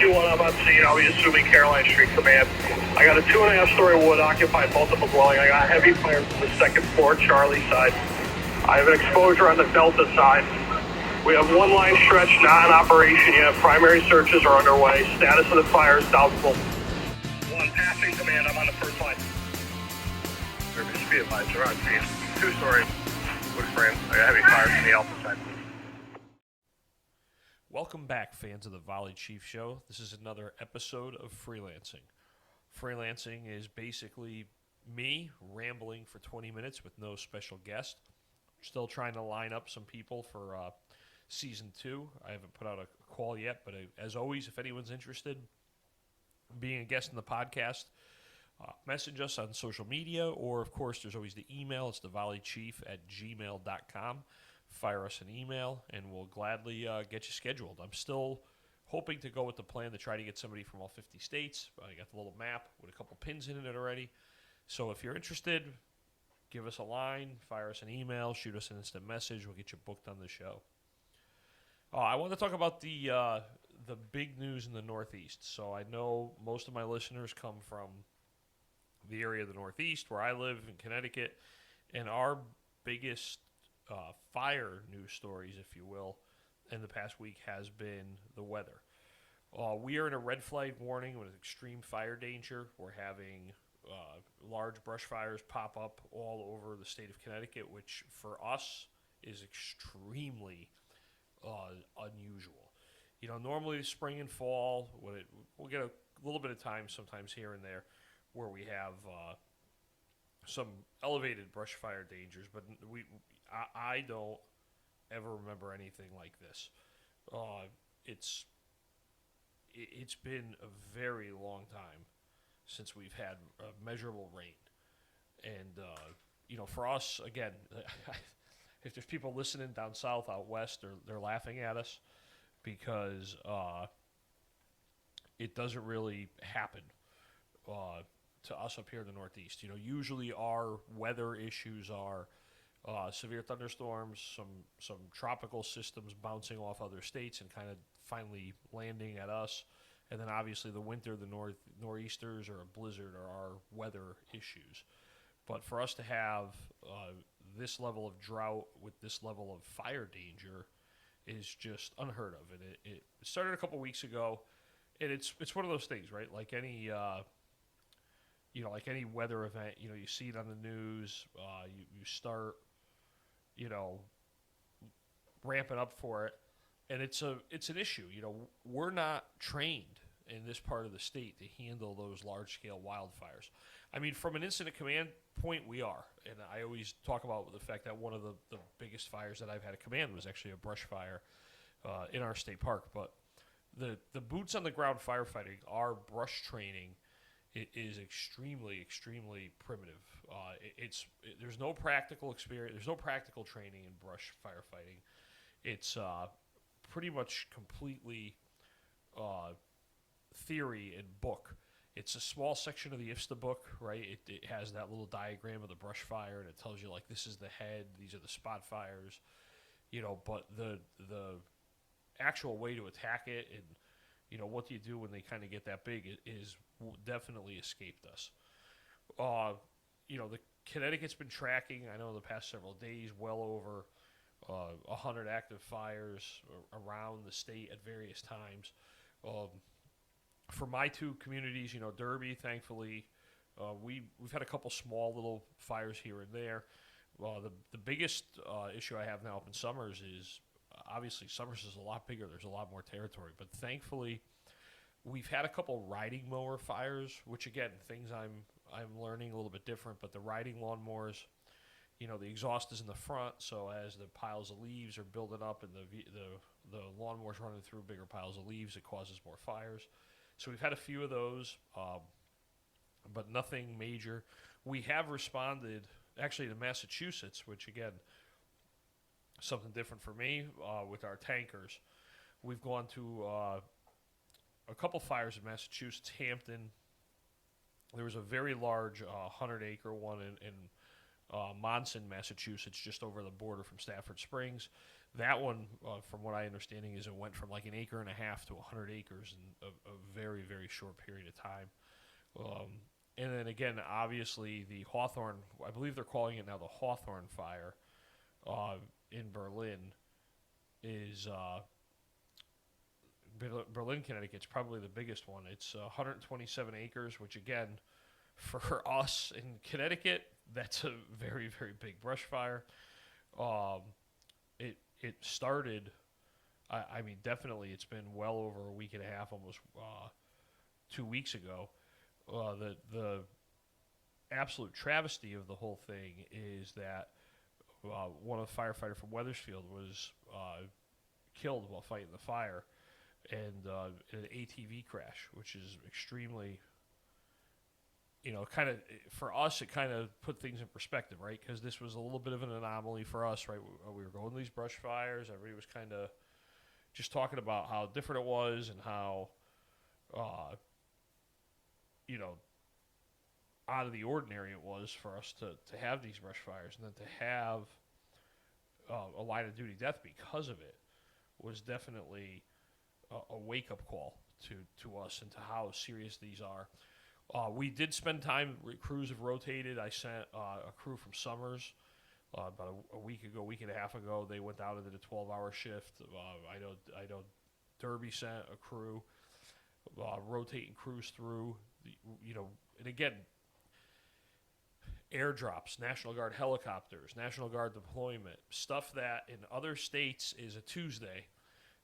321, I'm on scene. I'll be assuming Caroline Street Command. I got a 2.5-story wood occupied multiple dwelling. I got heavy fire from the second floor, Charlie side. I have an exposure on the Delta side. We have one line stretch not in operation yet. Primary searches are underway. Status of the fire is doubtful. One passing command. I'm on the first line. Service speed advised. We're on scene. 2-story wood frame. I got heavy fire from the Alpha side. Welcome back, fans of the Volley Chief Show. This is another episode of Freelancing. Freelancing is basically me rambling for 20 minutes with no special guest. Still trying to line up some people for Season 2. I haven't put out a call yet, but as always, if anyone's interested in being a guest in the podcast, message us on social media, or, of course, there's always the email. It's thevolleychief@gmail.com. Fire us an email, and we'll gladly get you scheduled. I'm still hoping to go with the plan to try to get somebody from all 50 states. I got the little map with a couple pins in it already. So if you're interested, give us a line, fire us an email, shoot us an instant message. We'll get you booked on the show. I want to talk about the big news in the Northeast. So I know most of my listeners come from the area of the Northeast where I live in Connecticut, and our biggest fire news stories, if you will, in the past week has been the weather. We are in a red flag warning with extreme fire danger. We're having large brush fires pop up all over the state of Connecticut, which for us is extremely unusual. You know, normally spring and fall, we'll get a little bit of time sometimes here and there where we have some elevated brush fire dangers, but I don't ever remember anything like this. It's been a very long time since we've had measurable rain, and for us, again, if there's people listening down south, out west, they're laughing at us because it doesn't really happen to us up here in the Northeast. You know, usually our weather issues are severe thunderstorms, some tropical systems bouncing off other states and kind of finally landing at us, and then obviously the winter, the nor'easters or a blizzard are our weather issues. But for us to have this level of drought with this level of fire danger is just unheard of. And it started a couple weeks ago, and it's one of those things, right? Like any like any weather event, you see it on the news, you start, ramping up for it, and it's an issue. We're not trained in this part of the state to handle those large-scale wildfires. I mean, from an incident command point, we are, and I always talk about the fact that one of the biggest fires that I've had to command was actually a brush fire in our state park. But the boots on the ground firefighting, our brush training, it is extremely, extremely primitive. There's no practical experience. There's no practical training in brush firefighting. It's pretty much completely theory and book. It's a small section of the IFSTA book, right? It has that little diagram of the brush fire, and it tells you, like, this is the head, these are the spot fires, but the actual way to attack it and, what do you do when they kind of get that big is definitely escaped us. The Connecticut's been tracking, I know, the past several days, well over 100 active fires around the state at various times. For my two communities, Derby, thankfully, we've had a couple small little fires here and there. The biggest issue I have now up in Summers is, obviously, Summers is a lot bigger. There's a lot more territory. But thankfully, we've had a couple riding mower fires, which, again, things I'm learning a little bit different. But the riding lawnmowers, the exhaust is in the front, so as the piles of leaves are building up and the lawnmower's running through bigger piles of leaves, it causes more fires. So we've had a few of those, but nothing major. We have responded, actually, to Massachusetts, which, again, something different for me with our tankers. We've gone to a couple fires in Massachusetts, Hampton. There was a very large 100-acre one in Monson, Massachusetts, just over the border from Stafford Springs. That one, from what I understanding, is it went from like an acre and a half to 100 acres in a very, very short period of time. Um, and then again, obviously, the Hawthorne, I believe they're calling it now the Hawthorne Fire uh, in Berlin, is Berlin, Connecticut. It's probably the biggest one. It's 127 acres, which again, for us in Connecticut, that's a very, very big brush fire. Um, it started. I mean, definitely, it's been well over a week and a half, almost 2 weeks ago. The absolute travesty of the whole thing is that one of the firefighters from Wethersfield was killed while fighting the fire, and in an ATV crash, which is extremely, kind of for us, it kind of put things in perspective, right? Because this was a little bit of an anomaly for us, right? We were going to these brush fires. Everybody was kind of just talking about how different it was and how, uh, you know, out of the ordinary it was for us to have these brush fires, and then to have a line of duty death because of it was definitely a wake up call to us and to how serious these are. We did spend time. Crews have rotated. I sent a crew from Summers about a week ago, week and a half ago. They went out and did a 12-hour shift. I know Derby sent a crew, rotating crews through. And again, airdrops, National Guard helicopters, National Guard deployment, stuff that in other states is a Tuesday.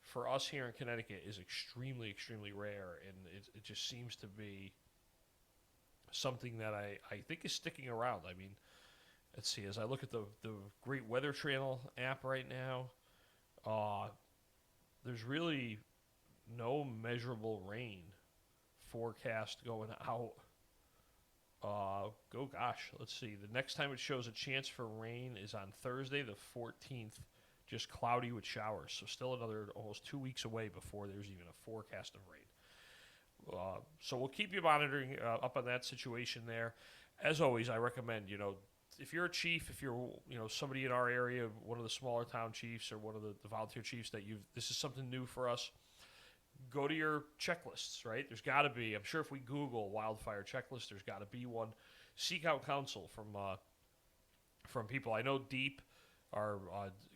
For us here in Connecticut is extremely, extremely rare, and it just seems to be something that I think is sticking around. I mean, let's see, as I look at the Great Weather Channel app right now, there's really no measurable rain forecast going out. Let's see. The next time it shows a chance for rain is on Thursday, the 14th, just cloudy with showers. So still another almost 2 weeks away before there's even a forecast of rain. So we'll keep you monitoring up on that situation there. As always, I recommend, if you're a chief, if you're, somebody in our area, one of the smaller town chiefs or one of the volunteer chiefs that this is something new for us, go to your checklists, right? There's got to be, I'm sure if we Google wildfire checklist, there's got to be one. Seek out counsel from people. I know DEEP, our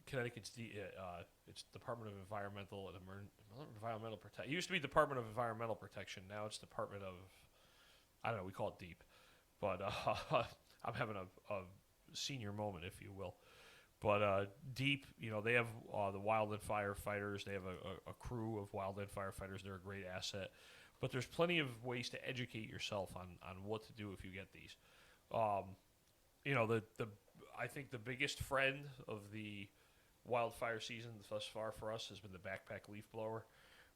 Connecticut's it's Department of Environmental Protection. It used to be Department of Environmental Protection. Now it's Department of, I don't know, we call it DEEP. But I'm having a senior moment, if you will. But DEEP, they have the wildland firefighters. They have a crew of wildland firefighters. They're a great asset. But there's plenty of ways to educate yourself on what to do if you get these. I think the biggest friend of the wildfire season thus far for us has been the backpack leaf blower.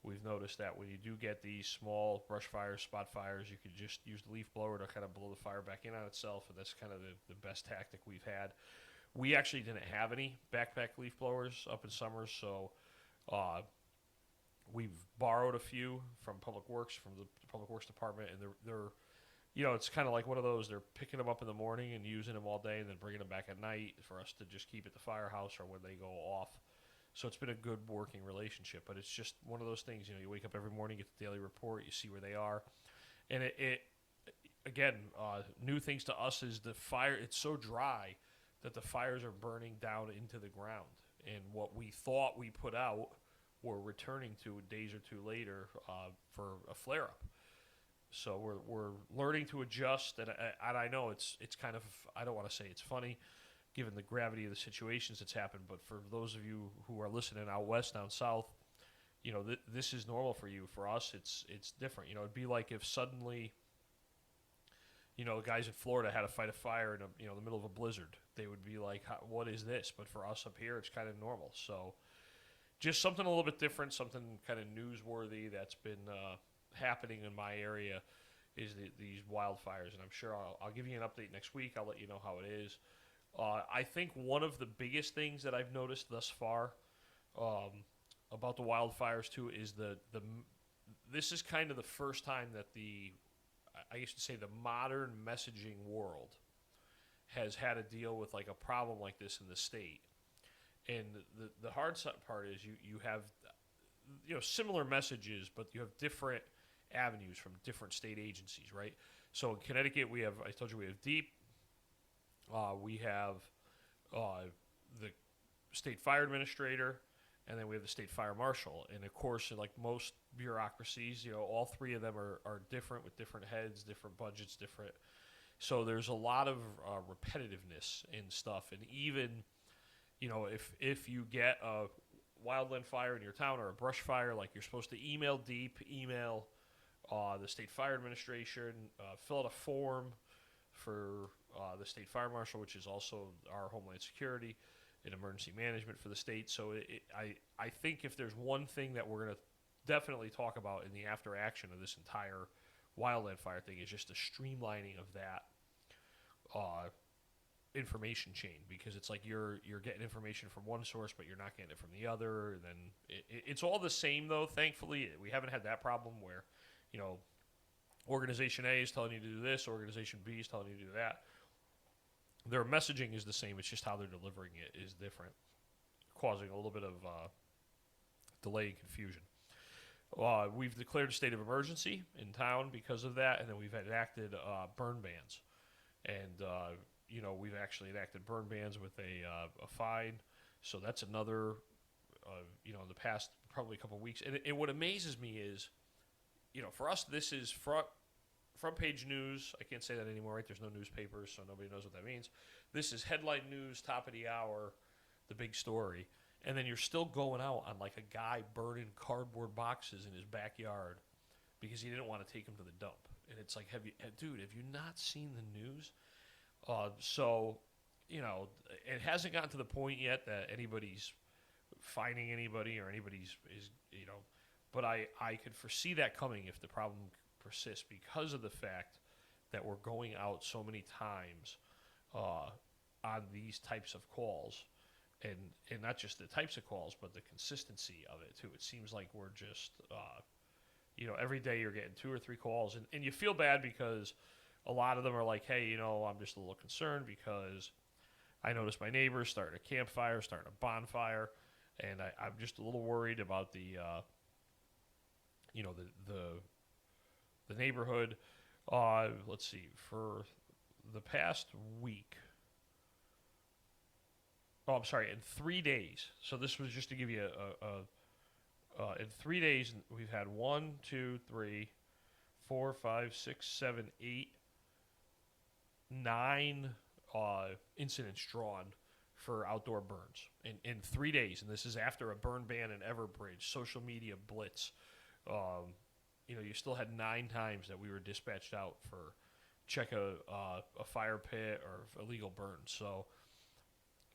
We've noticed that when you do get these small brush fires, spot fires, you can just use the leaf blower to kind of blow the fire back in on itself, and that's kind of the best tactic we've had. We actually didn't have any backpack leaf blowers up in Summers, so we've borrowed a few from Public Works, from the Public Works Department, and they're it's kind of like one of those, they're picking them up in the morning and using them all day and then bringing them back at night for us to just keep at the firehouse or when they go off. So it's been a good working relationship, but it's just one of those things, you wake up every morning, get the daily report, you see where they are. And again, new things to us is the fire, it's so dry that the fires are burning down into the ground. And what we thought we put out, we're returning to days or two later for a flare-up. So we're learning to adjust, and I know it's kind of, I don't want to say it's funny, given the gravity of the situations that's happened, but for those of you who are listening out west, down south, this is normal for you. For us, it's different. It'd be like if suddenly, the guys in Florida had to fight a fire in the middle of a blizzard. They would be like, what is this? But for us up here, it's kind of normal. So just something a little bit different, something kind of newsworthy that's been happening in my area is these wildfires, and I'm sure I'll give you an update next week. I'll let you know how it is. I think one of the biggest things that I've noticed thus far about the wildfires too is this is kind of the first time that I used to say the modern messaging world has had to deal with like a problem like this in the state. And the hard part is you have similar messages, but you have different avenues from different state agencies, right? So in Connecticut, I told you we have DEEP, we have the state fire administrator, and then we have the state fire marshal. And of course, like most bureaucracies, all three of them are different with different heads, different budgets, different. So there's a lot of repetitiveness in stuff, and even if you get a wildland fire in your town or a brush fire, like you're supposed to email DEEP, email the state fire administration, fill out a form for the state fire marshal, which is also our Homeland Security and emergency management for the state. So I think if there's one thing that we're going to definitely talk about in the after action of this entire wildland fire thing is just the streamlining of that information chain, because it's like you're getting information from one source, but you're not getting it from the other. And then it's all the same, though. Thankfully, we haven't had that problem where, organization A is telling you to do this, organization B is telling you to do that. Their messaging is the same. It's just how they're delivering it is different, causing a little bit of delay and confusion. We've declared a state of emergency in town because of that, and then we've enacted burn bans. And we've actually enacted burn bans with a fine. So that's another, in the past probably a couple of weeks. And what amazes me is, for us, this is front page news. I can't say that anymore, right? There's no newspapers, so nobody knows what that means. This is headline news, top of the hour, the big story. And then you're still going out on like a guy burning cardboard boxes in his backyard because he didn't want to take them to the dump. And it's like, have you not seen the news? So, it hasn't gotten to the point yet that anybody's fining anybody or anybody's but I could foresee that coming if the problem persists because of the fact that we're going out so many times on these types of calls, and not just the types of calls, but the consistency of it too. It seems like we're just, every day you're getting 2 or 3 calls, and you feel bad because a lot of them are like, hey, I'm just a little concerned because I noticed my neighbors starting a campfire, starting a bonfire, and I'm just a little worried about the neighborhood. Let's see, for the past week. Oh, I'm sorry, in 3 days. So this was just to give you in 3 days, we've had 1, 2, 3, 4, 5, 6, 7, 8, 9 incidents drawn for outdoor burns in 3 days. And this is after a burn ban in Everbridge, social media blitz. You still had 9 times that we were dispatched out for check a fire pit or illegal burn. So,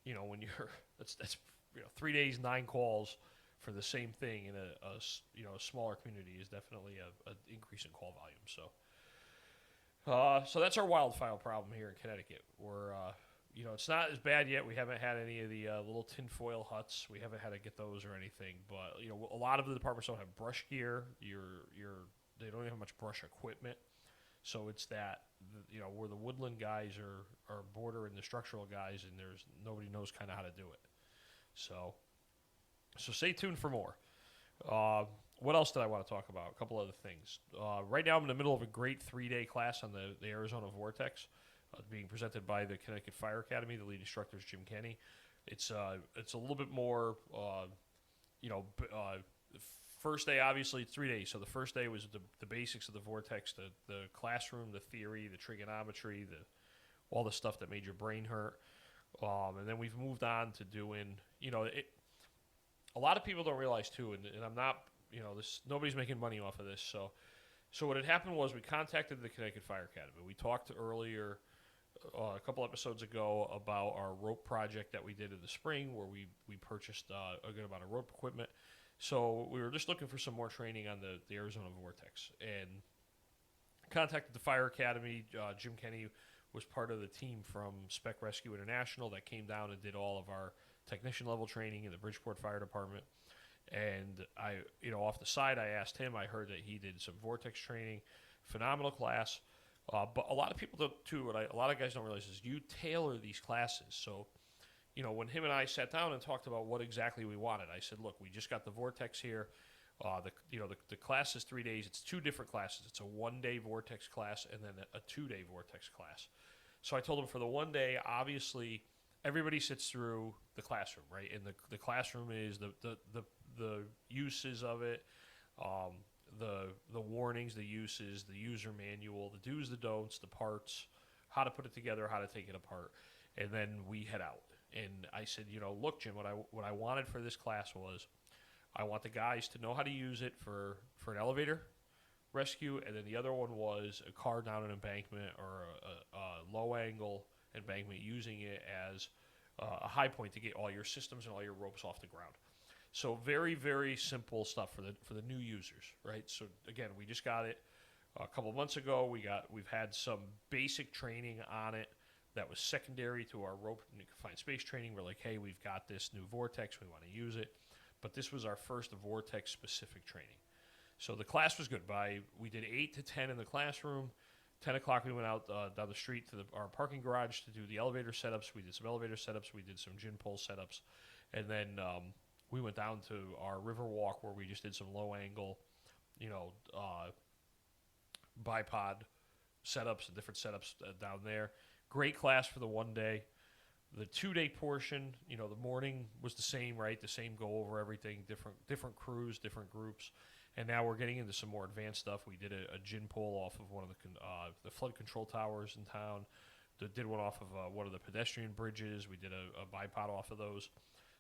when you're that's 3 days, 9 calls for the same thing in a smaller community is definitely an increase in call volume. So that's our wildfire problem here in Connecticut. We're it's not as bad yet. We haven't had any of the little tinfoil huts. We haven't had to get those or anything. But a lot of the departments don't have brush gear. They don't even have much brush equipment. So it's that where the woodland guys are border and the structural guys, and there's nobody knows kind of how to do it. So stay tuned for more. What else did I want to talk about? A couple other things. Right now I'm in the middle of a great 3-day class on the Arizona Vortex, being presented by the Connecticut Fire Academy. The lead instructor is Jim Kenny. It's a little bit more, the first day, obviously, it's 3 days. So the first day was the basics of the Vortex, the classroom, the theory, the trigonometry, all the stuff that made your brain hurt. And then we've moved on to doing, a lot of people don't realize too, and I'm not, nobody's making money off of this. So what had happened was we contacted the Connecticut Fire Academy. We talked earlier, a couple episodes ago, about our rope project that we did in the spring, where we purchased a good amount of rope equipment. So we were just looking for some more training on the Arizona Vortex, and contacted the Fire Academy. Jim Kenny was part of the team from Spec Rescue International that came down and did all of our technician level training in the Bridgeport Fire Department. And I, off the side, I asked him. I heard that he did some Vortex training, phenomenal class. But a lot of people don't too. What a lot of guys don't realize is you tailor these classes. So, when him and I sat down and talked about what exactly we wanted, I said, look, we just got the Vortex here. The class is 3 days. It's two different classes. It's a 1 day Vortex class and then a 2 day Vortex class. So I told him for the 1 day, obviously, everybody sits through the classroom, right? And the classroom is the uses of it, the warnings, the uses, the user manual, the do's, the don'ts, the parts, how to put it together, how to take it apart, and then we head out. And I said, look, Jim, what I wanted for this class was, I want the guys to know how to use it for an elevator rescue, and then the other one was a car down an embankment or a low angle embankment, using it as a high point to get all your systems and all your ropes off the ground. So very, very simple stuff for the new users, right? So again, we just got it a couple of months ago. We've had some basic training on it that was secondary to our rope and confined space training. We're like, hey, we've got this new Vortex, we want to use it. But this was our first Vortex specific training. So the class was good. We did 8 to 10 in the classroom. 10 o'clock we went out down the street to our parking garage to do the elevator setups. We did some elevator setups. We did some gin pole setups. And then we went down to our river walk where we just did some low angle, bipod setups and different setups down there. Great class for the 1 day. The 2 day portion, the morning was the same, right? The same go over everything, different crews, different groups. And now we're getting into some more advanced stuff. We did a gin pole off of one of the flood control towers in town. Did one off of one of the pedestrian bridges. We did a bipod off of those.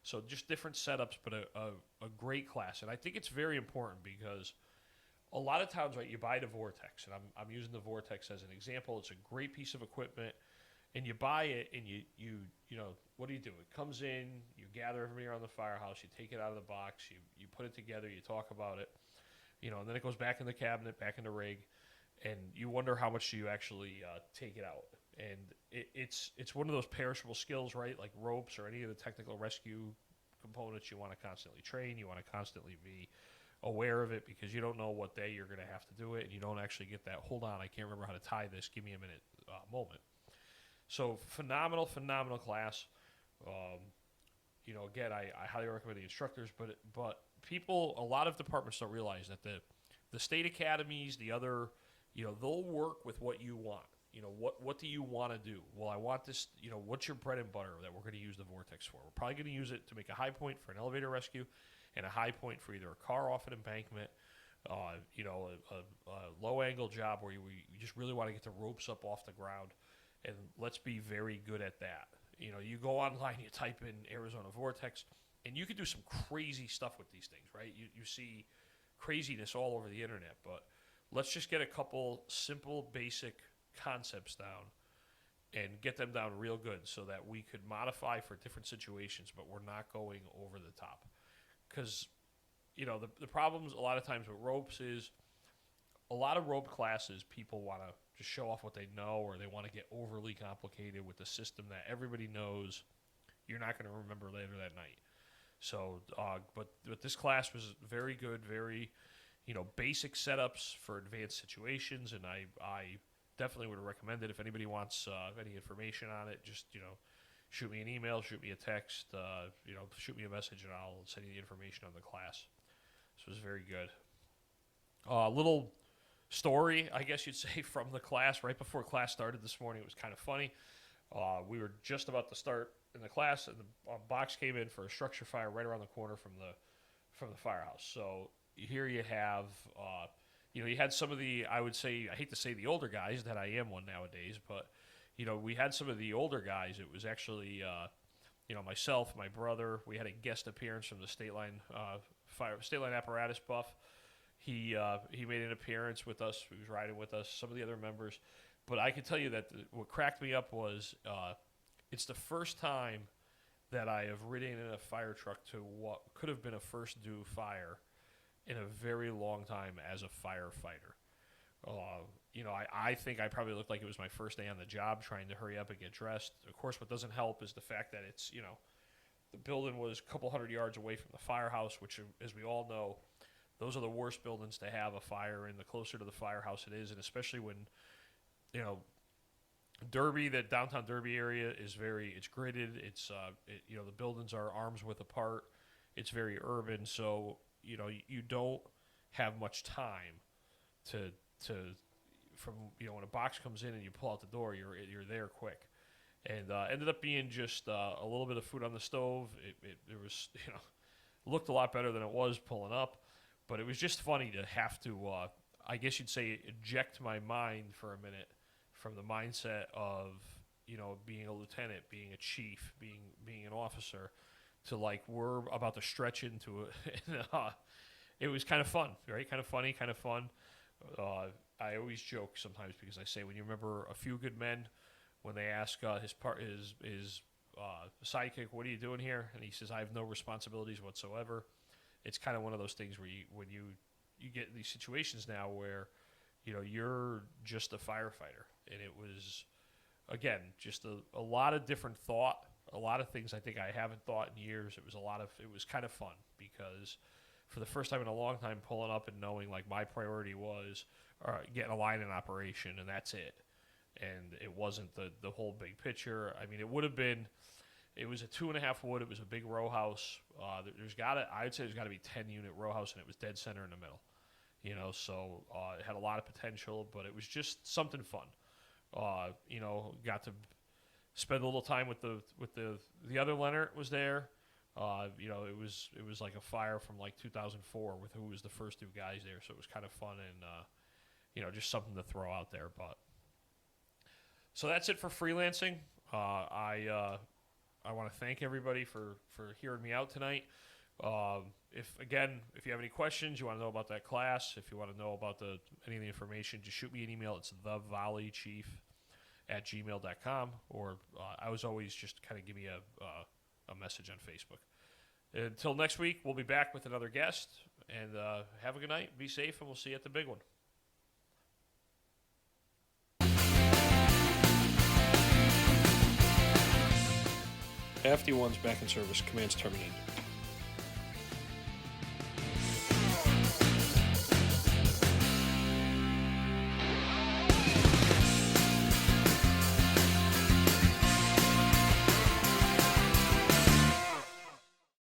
So just different setups, but a great class. And I think it's very important because a lot of times, right, you buy the Vortex, and I'm using the Vortex as an example. It's a great piece of equipment. And you buy it, and you what do? It comes in, you gather everybody around the firehouse, you take it out of the box, you put it together, you talk about it, and then it goes back in the cabinet, back in the rig, and you wonder how much do you actually take it out. And it's one of those perishable skills, right? Like ropes or any of the technical rescue components, you want to constantly train, you want to constantly be aware of it because you don't know what day you're going to have to do it, and you don't actually get that, hold on, I can't remember how to tie this, give me a minute moment. So phenomenal class. Again, I highly recommend the instructors, but people, a lot of departments don't realize that the state academies, the other, they'll work with what you want. What do you want to do? Well, I want this, what's your bread and butter that we're going to use the Vortex for? We're probably going to use it to make a high point for an elevator rescue and a high point for either a car off an embankment, a low angle job where you just really want to get the ropes up off the ground. And let's be very good at that. You go online, you type in Arizona Vortex, and you can do some crazy stuff with these things, right? You see craziness all over the internet, but let's just get a couple simple, basic concepts down and get them down real good so that we could modify for different situations, but we're not going over the top. Because, the problems a lot of times with ropes is a lot of rope classes, people want to just show off what they know, or they want to get overly complicated with the system that everybody knows you're not going to remember later that night. So, but this class was very good, very, basic setups for advanced situations, and I definitely would recommend it. If anybody wants any information on it, just, shoot me an email, shoot me a text, shoot me a message, and I'll send you the information on the class. So it was very good. Little story, I guess you'd say, from the class. Right before class started this morning, it was kind of funny. We were just about to start in the class, and the box came in for a structure fire right around the corner from the firehouse. So here you have, you had some of the, I would say, I hate to say the older guys, that I am one nowadays, but we had some of the older guys. It was actually, myself, my brother. We had a guest appearance from the State Line apparatus buff. He made an appearance with us. He was riding with us, some of the other members. But I can tell you that what cracked me up was it's the first time that I have ridden in a fire truck to what could have been a first due fire in a very long time as a firefighter. I think I probably looked like it was my first day on the job, trying to hurry up and get dressed. Of course, what doesn't help is the fact that it's, the building was a couple hundred yards away from the firehouse, which, as we all know, those are the worst buildings to have a fire in. The closer to the firehouse it is, and especially when, Derby, that downtown Derby area is it's gridded. The buildings are arms width apart. It's very urban, so you don't have much time to to from when a box comes in and you pull out the door, you're there quick. And ended up being just a little bit of food on the stove. It was looked a lot better than it was pulling up, but it was just funny to have to I guess you'd say eject my mind for a minute from the mindset of being a lieutenant, being a chief, being an officer, to like we're about to stretch into it. It was kind of fun, right? Kind of funny, kind of fun. I always joke sometimes because I say, when you remember A Few Good Men, when they ask his sidekick, "What are you doing here?" and he says, "I have no responsibilities whatsoever." It's kind of one of those things where when you get in these situations now where you're just a firefighter, and it was again just a lot of different thought, a lot of things I think I haven't thought in years. It was kind of fun because for the first time in a long time, pulling up and knowing like my priority was getting a line in operation, and that's it. And it wasn't the whole big picture. I mean, it would have been. It was a 2.5 wood. It was a big row house. I'd say there's got to be 10-unit row house, and it was dead center in the middle. So it had a lot of potential, but it was just something fun. Got to spend a little time with the other Lenart was there. It was like a fire from like 2004 with who was the first 2 guys there, so it was kind of fun and just something to throw out there. But so that's it for freelancing. I want to thank everybody for hearing me out tonight. If you have any questions, you want to know about that class, if you want to know about any of the information, just shoot me an email. It's thevolleychief@gmail.com, or I was always just kind of give me a message on Facebook. Until next week, we'll be back with another guest, and have a good night, be safe, and we'll see you at the big one. FD1's back in service. Commands terminated.